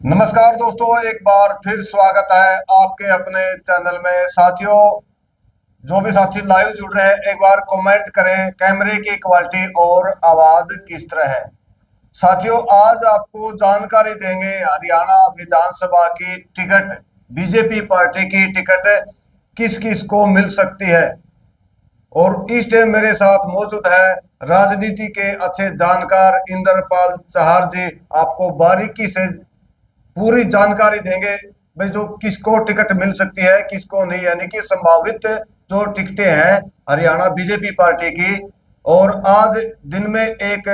नमस्कार दोस्तों, एक बार फिर स्वागत है आपके अपने चैनल में। साथियों, जो भी साथी लाइव जुड़ रहे हैं, एक बार कमेंट करें कैमरे की क्वालिटी और आवाज किस तरह है। साथियों, आज आपको जानकारी देंगे हरियाणा विधानसभा की टिकट, बीजेपी पार्टी की टिकट किस किस को मिल सकती है। और इस टाइम मेरे साथ मौजूद है राजनीति के अच्छे जानकार इंद्रपाल चहार जी। आपको बारीकी से पूरी जानकारी देंगे भाई, जो किसको टिकट मिल सकती है किसको नहीं, यानी कि संभावित जो टिकटें हैं हरियाणा बीजेपी पार्टी की। और आज दिन में एक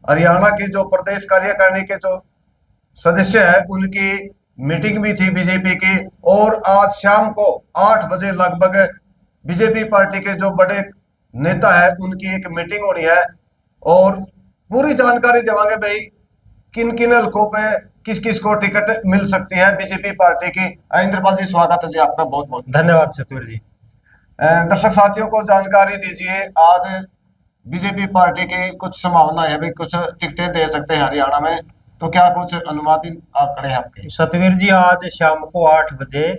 हरियाणा की जो प्रदेश कार्यकारिणी के जो सदस्य है उनकी मीटिंग भी थी बीजेपी की। और आज शाम को 8 बजे लगभग बीजेपी पार्टी के जो बड़े नेता है उनकी एक मीटिंग होनी है। और पूरी जानकारी देवांगे भाई किन किन हलकों पे किस किस को टिकट मिल सकती है बीजेपी पार्टी की। इंद्रपाल जी, स्वागत है जी आपका, बहुत बहुत धन्यवाद सतवीर जी। दर्शक साथियों को जानकारी दीजिए। आज बीजेपी पार्टी की कुछ संभावना है भाई, कुछ टिकटें दे सकते हैं हरियाणा में, तो क्या कुछ अनुमानित आंकड़े हैं आपके? सतवीर जी, आज शाम को 8 बजे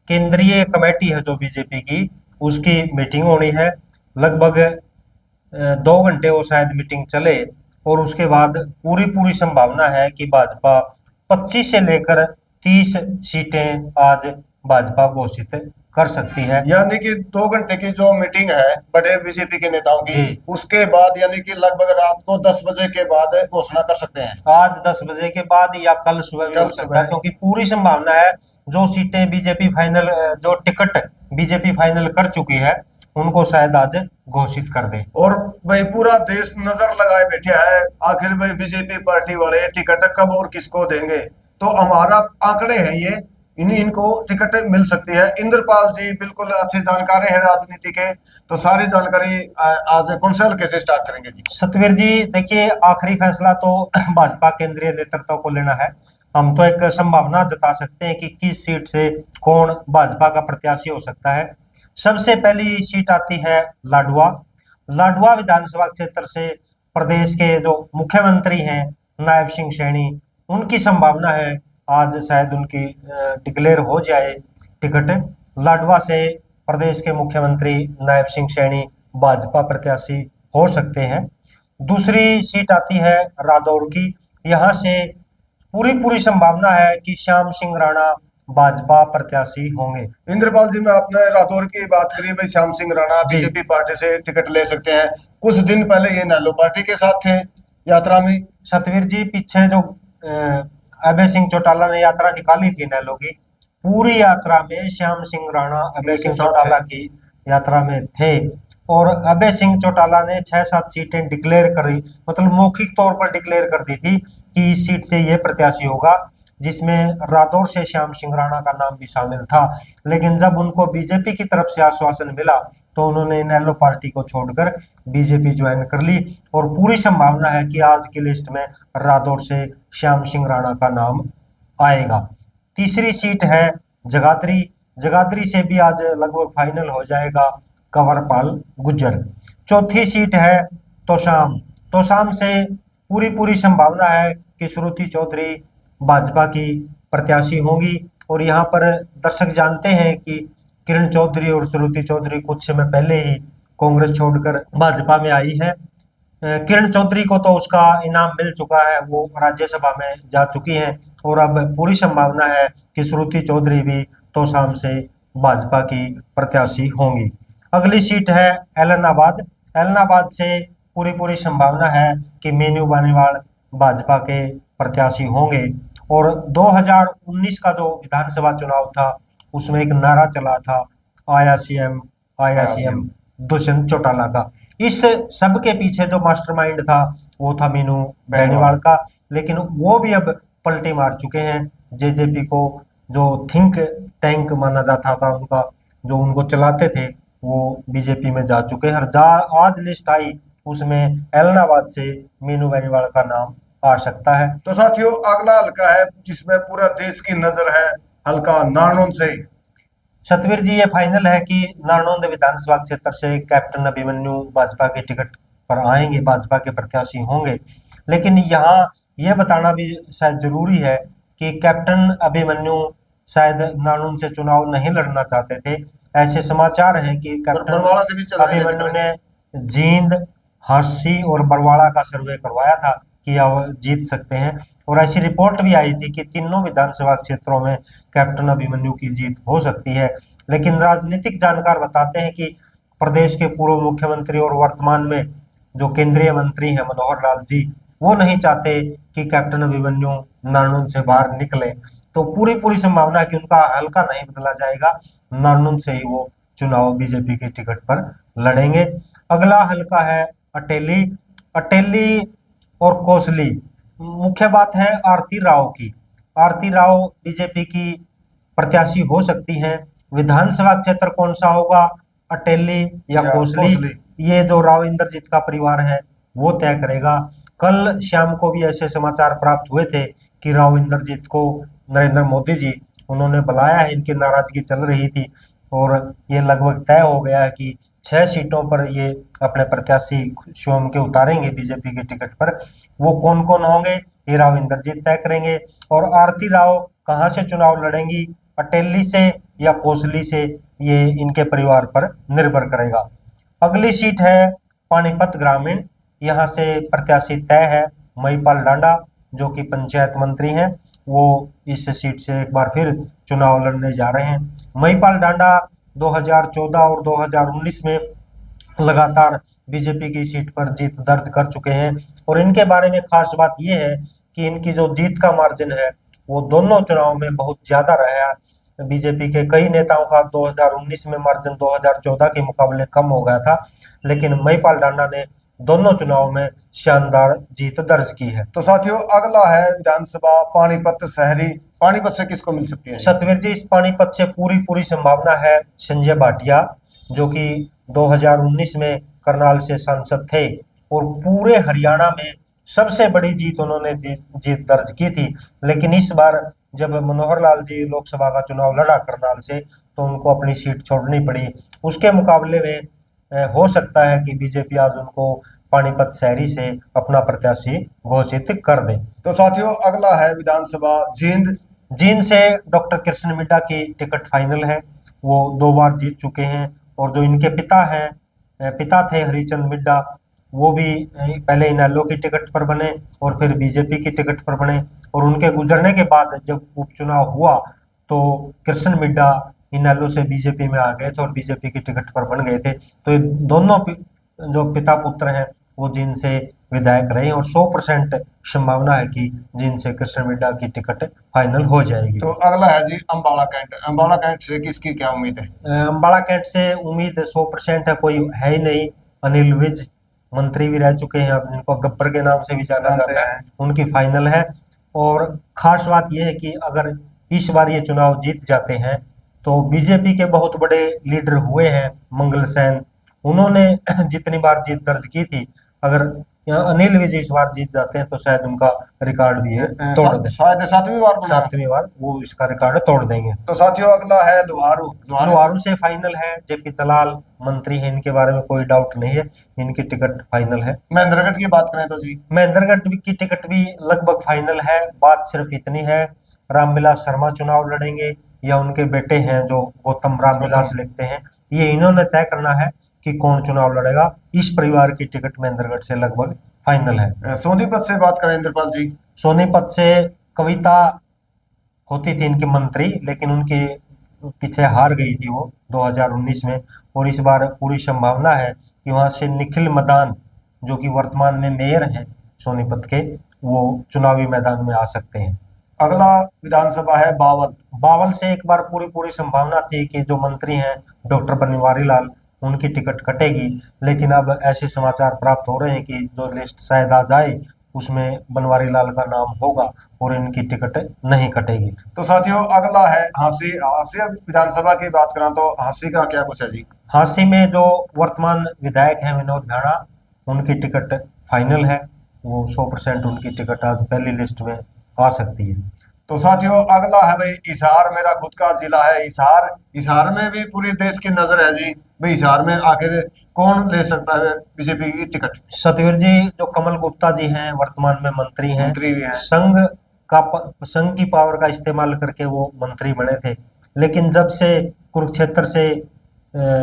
केंद्रीय कमेटी है जो बीजेपी की, उसकी मीटिंग होनी है। लगभग 2 घंटे वो शायद मीटिंग चले और उसके बाद पूरी पूरी संभावना है कि भाजपा 25 से लेकर 30 सीटें आज भाजपा घोषित कर सकती है। यानी कि 2 घंटे की जो मीटिंग है बड़े बीजेपी के नेताओं की, जी। उसके बाद यानी कि लगभग रात को 10 बजे के बाद घोषणा कर सकते हैं। आज 10 बजे के बाद या कल सुबह भी कल हो सकता सुबह। है, क्योंकि पूरी संभावना है जो सीटें बीजेपी फाइनल, जो टिकट बीजेपी फाइनल कर चुकी है उनको शायद आज घोषित कर दे। और भाई पूरा देश नजर लगाए बैठे है, आखिर भाई बीजेपी पार्टी वाले टिकट कब और किसको देंगे। तो हमारा आंकड़े हैं ये, इनको टिकट मिल सकती है। इंद्रपाल जी बिल्कुल अच्छे जानकार है राजनीति के, तो सारी जानकारी आज कौन से हल्के से स्टार्ट करेंगे जी? सतवीर जी, देखिए, आखिरी फैसला तो भाजपा केंद्रीय नेतृत्व को लेना है। हम तो एक संभावना जता सकते हैं कि किस सीट से कौन भाजपा का प्रत्याशी हो सकता है। सबसे पहली सीट आती है लाडवा। लाडवा विधानसभा क्षेत्र से प्रदेश के जो मुख्यमंत्री हैं नायब सिंह सैनी, उनकी संभावना है आज शायद उनकी डिक्लेयर हो जाए टिकट। लाडवा से प्रदेश के मुख्यमंत्री नायब सिंह सैनी भाजपा प्रत्याशी हो सकते हैं। दूसरी सीट आती है रादौर की। यहाँ से पूरी पूरी संभावना है कि श्याम सिंह राणा भाजपा प्रत्याशी होंगे। इंद्रपाल जी, में आपने राठौर की बात करी भाई, श्याम सिंह राणा जी। बीजेपी पार्टी से टिकट ले सकते हैं। कुछ दिन पहले ये नेलो पार्टी के साथ थे यात्रा में। सतवीर जी, पीछे जो अभय सिंह चौटाला ने यात्रा निकाली थी नैलो की, पूरी यात्रा में श्याम सिंह राणा अभय सिंह चौटाला की यात्रा में थे। और अभय सिंह चौटाला ने 6-7 सीटें डिक्लेयर करी, मतलब मौखिक तौर पर डिक्लेयर कर दी थी कि इस सीट से ये प्रत्याशी होगा, जिसमें रादौर से श्याम सिंह राणा का नाम भी शामिल था। लेकिन जब उनको बीजेपी की तरफ से आश्वासन मिला तो उन्होंने इनेलो पार्टी को छोड़कर बीजेपी ज्वाइन कर ली। और पूरी संभावना है कि आज की लिस्ट में रादौर से श्याम सिंह राणा का नाम आएगा। तीसरी सीट है जगाधरी। जगाधरी से भी आज लगभग फाइनल हो जाएगा कंवरपाल गुज्जर। चौथी सीट है तोशाम। तोशाम से पूरी पूरी संभावना है कि श्रुति चौधरी भाजपा की प्रत्याशी होंगी। और यहाँ पर दर्शक जानते हैं कि किरण चौधरी और श्रुति चौधरी कुछ समय पहले ही कांग्रेस छोड़कर भाजपा में आई है। किरण चौधरी को तो उसका इनाम मिल चुका है, वो राज्यसभा में जा चुकी हैं। और अब पूरी संभावना है कि श्रुति चौधरी भी तोशाम से भाजपा की प्रत्याशी होंगी। अगली सीट है ऐलनाबाद। ऐलनाबाद से पूरी पूरी संभावना है कि मेनू बानीवाल भाजपा के प्रत्याशी होंगे। और 2019 का जो विधानसभा चुनाव था उसमें एक नारा चला था, आया सीएम आया सीएम, दुष्यंत चौटाला का। इस सब के पीछे जो मास्टरमाइंड था वो था मीनू बेनीवाल का। लेकिन वो भी अब पलटी मार चुके हैं। जेजेपी को जो थिंक टैंक माना जाता था उनका, जो उनको चलाते थे, वो बीजेपी में जा चुके हैं। आज लिस्ट आई उसमें ऐलनाबाद से मीनू बेनीवाल का नाम आ सकता है। तो साथियों, अगला हल्का है जिसमें पूरा देश की नजर है, हल्का नारनौल से। सतवीर जी, ये फाइनल है कि नारनौंद विधानसभा क्षेत्र से कैप्टन अभिमन्यु भाजपा के टिकट पर आएंगे, भाजपा के प्रत्याशी होंगे। लेकिन यहाँ यह बताना भी शायद जरूरी है कि कैप्टन अभिमन्यु शायद नानून से चुनाव नहीं लड़ना चाहते थे। ऐसे समाचार हैं कि कैप्टन बरवाड़ा से भी चल रहे हैं अभिमन्यु ने जींद, हांसी और बरवाड़ा का सर्वे करवाया था कि अब जीत सकते हैं, और ऐसी रिपोर्ट भी आई थी कि तीनों विधानसभा क्षेत्रों में कैप्टन अभिमन्यु की जीत हो सकती है। लेकिन राजनीतिक जानकार बताते हैं कि प्रदेश के पूर्व मुख्यमंत्री और वर्तमान में जो केंद्रीय मंत्री हैं मनोहर लाल जी, वो नहीं चाहते कि कैप्टन अभिमन्यु नारनौल से बाहर निकले। तो पूरी पूरी संभावना है कि उनका हल्का नहीं बदला जाएगा, नारनौल से ही वो चुनाव बीजेपी के टिकट पर लड़ेंगे। अगला हल्का है अटेली। अटेली और कोसली, मुख्य बात है आरती राव की। आरती राव बीजेपी की प्रत्याशी हो सकती हैं। विधानसभा क्षेत्र कौन सा होगा, अटेली या कोसली, ये जो राव इंद्रजीत का परिवार है वो तय करेगा। कल शाम को भी ऐसे समाचार प्राप्त हुए थे कि राव इंद्रजीत को नरेंद्र मोदी जी उन्होंने बुलाया है, इनकी नाराजगी चल रही थी और ये लगभग तय हो गया है कि 6 सीटों पर ये अपने प्रत्याशी स्वयं के उतारेंगे बीजेपी के टिकट पर। वो कौन कौन होंगे ये राव इंद्रजीत तय करेंगे। और आरती राव कहाँ से चुनाव लड़ेंगी, अटेली से या कोसली से, ये इनके परिवार पर निर्भर करेगा। अगली सीट है पानीपत ग्रामीण। यहाँ से प्रत्याशी तय है महिपाल डांडा, जो कि पंचायत मंत्री हैं, वो इस सीट से एक बार फिर चुनाव लड़ने जा रहे हैं। महिपाल डांडा 2014 और 2019 में लगातार बीजेपी की सीट पर जीत दर्ज कर चुके हैं, और इनके बारे में खास बात यह है कि इनकी जो जीत का मार्जिन है वो दोनों चुनाव में बहुत ज्यादा रहा है। बीजेपी के कई नेताओं का 2019 में मार्जिन 2014 के मुकाबले कम हो गया था, लेकिन महिपाल डांडा ने दोनों चुनाव में शानदार जीत दर्ज की है। तो साथियों अगला है विधानसभा पानीपत शहरी। पानीपत से किसको मिल सकती है? सतवीर जी, इस पानीपत से पूरी पूरी संभावना है संजय भाटिया, जो कि 2019 में करनाल से सांसद थे और पूरे हरियाणा में सबसे बड़ी जीत उन्होंने जीत दर्ज की थी। लेकिन इस बार जब मनोहर लाल जी लोकसभा का चुनाव लड़ा करनाल से, तो उनको अपनी सीट छोड़नी पड़ी। उसके मुकाबले में हो सकता है कि बीजेपी आज उनको पानीपत शहरी से अपना प्रत्याशी घोषित कर दे। तो साथियों अगला है विधानसभा जींद। जींद से डॉक्टर कृष्ण मिड्डा की टिकट फाइनल है। वो 2 बार जीत चुके हैं, और जो इनके पिता थे हरिचंद मिड्डा, वो भी पहले इनेलो की टिकट पर बने और फिर बीजेपी की टिकट पर बने, और उनके गुजरने के बाद जब उपचुनाव हुआ तो कृष्ण मिड्डा इनेलो से बीजेपी में आ गए थे और बीजेपी की टिकट पर बन गए थे। तो ये दोनों जो पिता पुत्र हैं वो जींद से विधायक रहे, और 100% संभावना है कि जींद से कृष्ण मिड्डा की टिकट फाइनल हो जाएगी। तो अगला है जी अम्बाला कैंट। अम्बाला कैंट से किसकी क्या उम्मीद है? अम्बाला कैंट से उम्मीद 100% है, कोई है ही नहीं। अनिल विज मंत्री भी रह चुके हैं, अब इनको गब्बर के नाम से भी जाना जाता है, उनकी फाइनल है। और खास बात यह है कि अगर इस बार ये चुनाव जीत जाते हैं तो बीजेपी के बहुत बड़े लीडर हुए हैं मंगल सेन, उन्होंने जितनी बार जीत दर्ज की थी, अगर अनिल विज इस बार जीत जाते हैं तो शायद उनका रिकॉर्ड भी है तोड़ देंगे। शायद 7वीं बार वो इसका रिकॉर्ड तोड़ देंगे। तो साथियों अगला है लोहारू। लोहारू से फाइनल है जेपी दलाल मंत्री है, इनके बारे में कोई डाउट नहीं है, इनकी टिकट फाइनल है। महेंद्रगढ़ की बात करें तो जी महेंद्रगढ़ की टिकट भी लगभग फाइनल है। बात सिर्फ इतनी है, रामविलास शर्मा चुनाव लड़ेंगे या उनके बेटे हैं जो गौतम रामविलास लिखते हैं, ये इन्होंने तय करना है कि कौन चुनाव लड़ेगा। इस परिवार की टिकट महेंद्रगढ़ से लगभग फाइनल है। सोनीपत से बात करें इंद्रपाल जी। सोनीपत से कविता होती थी इनकी मंत्री, लेकिन उनके पीछे हार गई थी वो 2019 में, और इस बार पूरी संभावना है कि वहां से निखिल मदान, जो कि वर्तमान में मेयर हैं सोनीपत के, वो चुनावी मैदान में आ सकते हैं। अगला विधानसभा है बावल। बावल से एक बार पूरी पूरी संभावना थी कि जो मंत्री हैं डॉक्टर बनवारी लाल, उनकी टिकट कटेगी, लेकिन अब ऐसे समाचार प्राप्त हो रहे हैं कि जो लिस्ट शायद आ जाए उसमें बनवारी लाल का नाम होगा और इनकी टिकट नहीं कटेगी। तो साथियों अगला है हांसी। हांसी विधानसभा की बात करें तो हांसी का क्या कुछ है जी? हांसी में जो वर्तमान विधायक हैं विनोद झाड़ा, उनकी टिकट फाइनल है, वो 100% उनकी टिकट आज पहली लिस्ट में आ सकती है। तो साथियों अगला है भाई हिसार। मेरा खुद का जिला है हिसार। हिसार में भी पूरी देश की नजर है जी, भाई हिसार में आखिर कौन ले सकता है बीजेपी की टिकट? सतवीर जी, जो कमल गुप्ता जी हैं वर्तमान में मंत्री भी हैं, संघ संघ की पावर का इस्तेमाल करके वो मंत्री बने थे। लेकिन जब से कुरुक्षेत्र से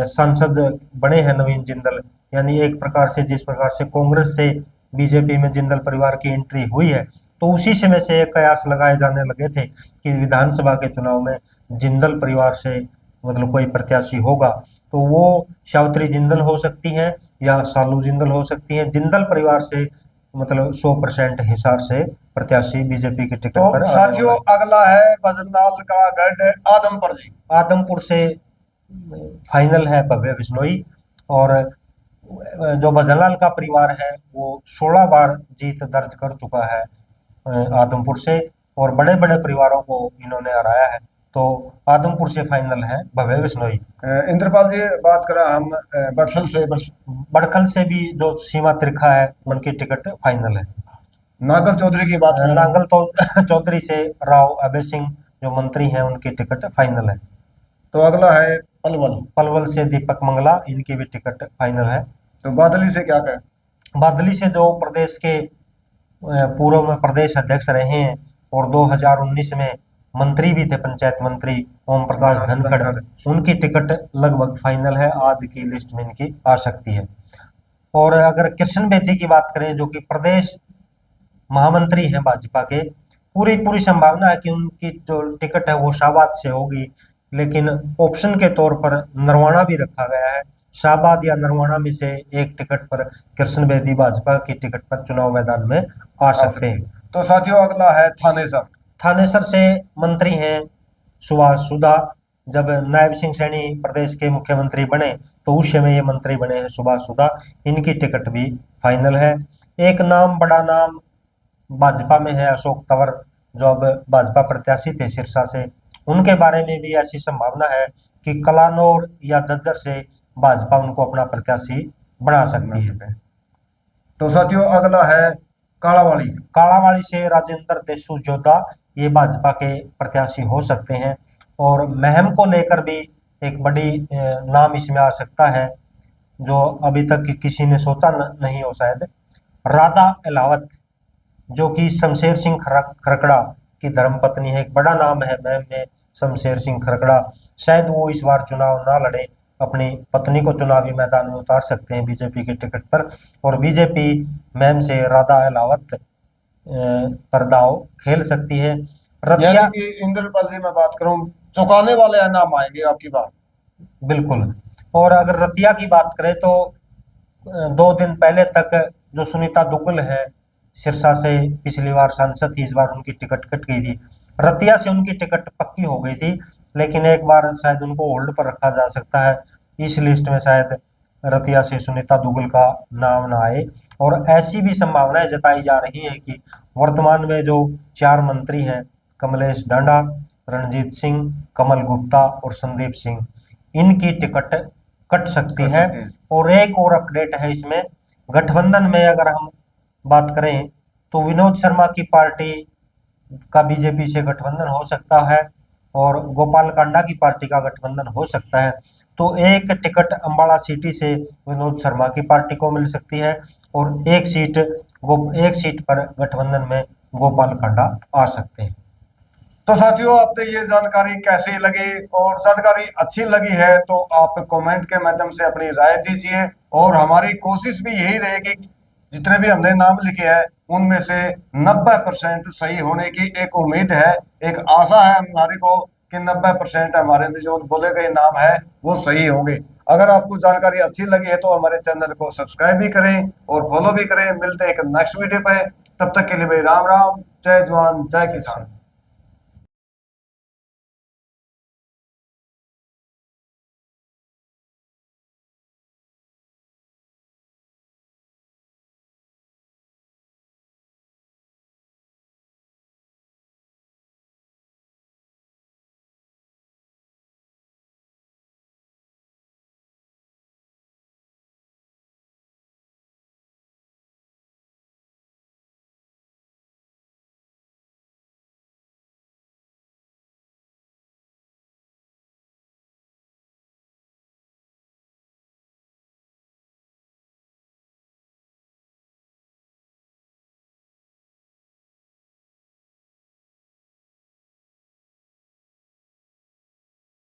सांसद बने हैं नवीन जिंदल, यानी एक प्रकार से जिस प्रकार से कांग्रेस से बीजेपी में जिंदल परिवार की एंट्री हुई है, तो उसी समय से एक कयास लगाए जाने लगे थे कि विधानसभा के चुनाव में जिंदल परिवार से मतलब कोई प्रत्याशी होगा तो वो सावित्री जिंदल हो सकती है या सालू जिंदल हो सकती है। जिंदल परिवार से मतलब 100% हिसार से प्रत्याशी बीजेपी के टिकट तो पर आने साथियों वाला अगला है बजरलाल का गढ़ आदमपुर जी। है। आदमपुर से फाइनल है भव्य बिश्नोई। और जो भजनलाल का परिवार है वो 16 बार जीत दर्ज कर चुका है आदमपुर से, और बड़े बड़े परिवारों को इन्होंने हराया है। तो आदमपुर से फाइनल है भव्य बिश्नोई। इंद्रपाल जी बात करें हम बड़सल से, बड़खल से भी जो सीमा तिरखा है उनकी टिकट फाइनल है। नागल चौधरी की बात करें, नांगल तो चौधरी से राव अभय सिंह जो मंत्री हैं उनकी टिकट फाइनल है। तो अगला है पलवल। पलवल से दीपक मंगला, इनकी भी टिकट फाइनल है। तो बादली से क्या कहें? बादली से जो प्रदेश के पूर्व में प्रदेश अध्यक्ष रहे हैं और 2019 में मंत्री भी थे, पंचायत मंत्री ओम प्रकाश धनखड़, उनकी टिकट लगभग फाइनल है। आज की लिस्ट में इनकी आ सकती है। और अगर कृष्ण बेदी की बात करें जो कि प्रदेश महामंत्री हैं भाजपा के, पूरी संभावना है कि उनकी जो टिकट है वो शाहबाद से होगी, लेकिन ऑप्शन के तौर पर नरवाना भी रखा गया है। शाहबाद या नरवाना में से एक टिकट पर कृष्ण बेदी भाजपा की टिकट पर चुनाव मैदान में आ सकते हैं। तो साथियों अगला है थानेसर। थानेसर से मंत्री हैं सुभाष सुधा। जब नायब सिंह सैनी प्रदेश के मुख्यमंत्री बने तो उस समय ये मंत्री बने हैं सुभाष सुधा, इनकी टिकट भी फाइनल है। एक नाम बड़ा नाम भाजपा में है अशोक तंवर, जो अब भाजपा प्रत्याशी थे सिरसा से, उनके बारे में भी ऐसी संभावना है कि कलानौर या झज्जर से भाजपा उनको अपना प्रत्याशी बना सकती है। तो साथियों अगला है कालावाड़ी। कालावाड़ी से राजेंद्र देशु जोधा, ये भाजपा के प्रत्याशी हो सकते हैं। और महम को लेकर भी एक बड़ी नाम इसमें आ सकता है जो अभी तक किसी ने सोचा नहीं हो शायद, राधा अलावत, जो कि शमशेर सिंह खरकड़ा की धर्मपत्नी है। एक बड़ा नाम है महम में शमशेर सिंह खरकड़ा। शायद वो इस बार चुनाव ना लड़े, अपनी पत्नी को चुनावी मैदान में उतार सकते हैं बीजेपी के टिकट पर, और बीजेपी महम से राधा अलावत पर दाव खेल सकती है। रतिया, यानी कि इंद्रपाल जी मैं बात करूं चौंकाने वाले नाम आएंगे आपकी बात। बिल्कुल। और अगर रतिया की बात करें तो 2 दिन पहले तक जो सुनीता दुग्गल है सिरसा से, पिछली बार सांसद थी, इस बार उनकी टिकट कट गई थी। रतिया से उनकी टिकट पक्की हो गई थी, लेकिन एक बार शायद उनको होल्ड पर रखा जा सकता है। इस लिस्ट में शायद रतिया से सुनीता दुग्गल का नाम ना आए। और ऐसी भी संभावनाएं जताई जा रही है कि वर्तमान में जो 4 मंत्री हैं, कमलेश ढांडा, रणजीत सिंह, कमल गुप्ता और संदीप सिंह, इनकी टिकट कट सकती है। और एक और अपडेट है इसमें, गठबंधन में अगर हम बात करें तो विनोद शर्मा की पार्टी का बीजेपी से गठबंधन हो सकता है और गोपाल कांडा की पार्टी का गठबंधन हो सकता है। तो एक टिकट अंबाला सिटी से विनोद शर्मा की पार्टी को मिल सकती है और एक सीट पर गठबंधन में गोपाल कांडा आ सकते हैं। तो साथियों आपने ये जानकारी कैसी लगी, और जानकारी अच्छी लगी है तो आप कमेंट के माध्यम से अपनी राय दीजिए। और हमारी कोशिश भी यही रहेगी जितने भी हमने नाम लिखे हैं उनमें से 90% सही होने की एक उम्मीद है, एक आशा है हमारे को कि 90% हमारे जो बोले गए नाम है वो सही होंगे। अगर आपको जानकारी अच्छी लगी है तो हमारे चैनल को सब्सक्राइब भी करें और फॉलो भी करें। मिलते हैं एक नेक्स्ट वीडियो पे, तब तक के लिए भाई राम राम, जय जवान जय किसान।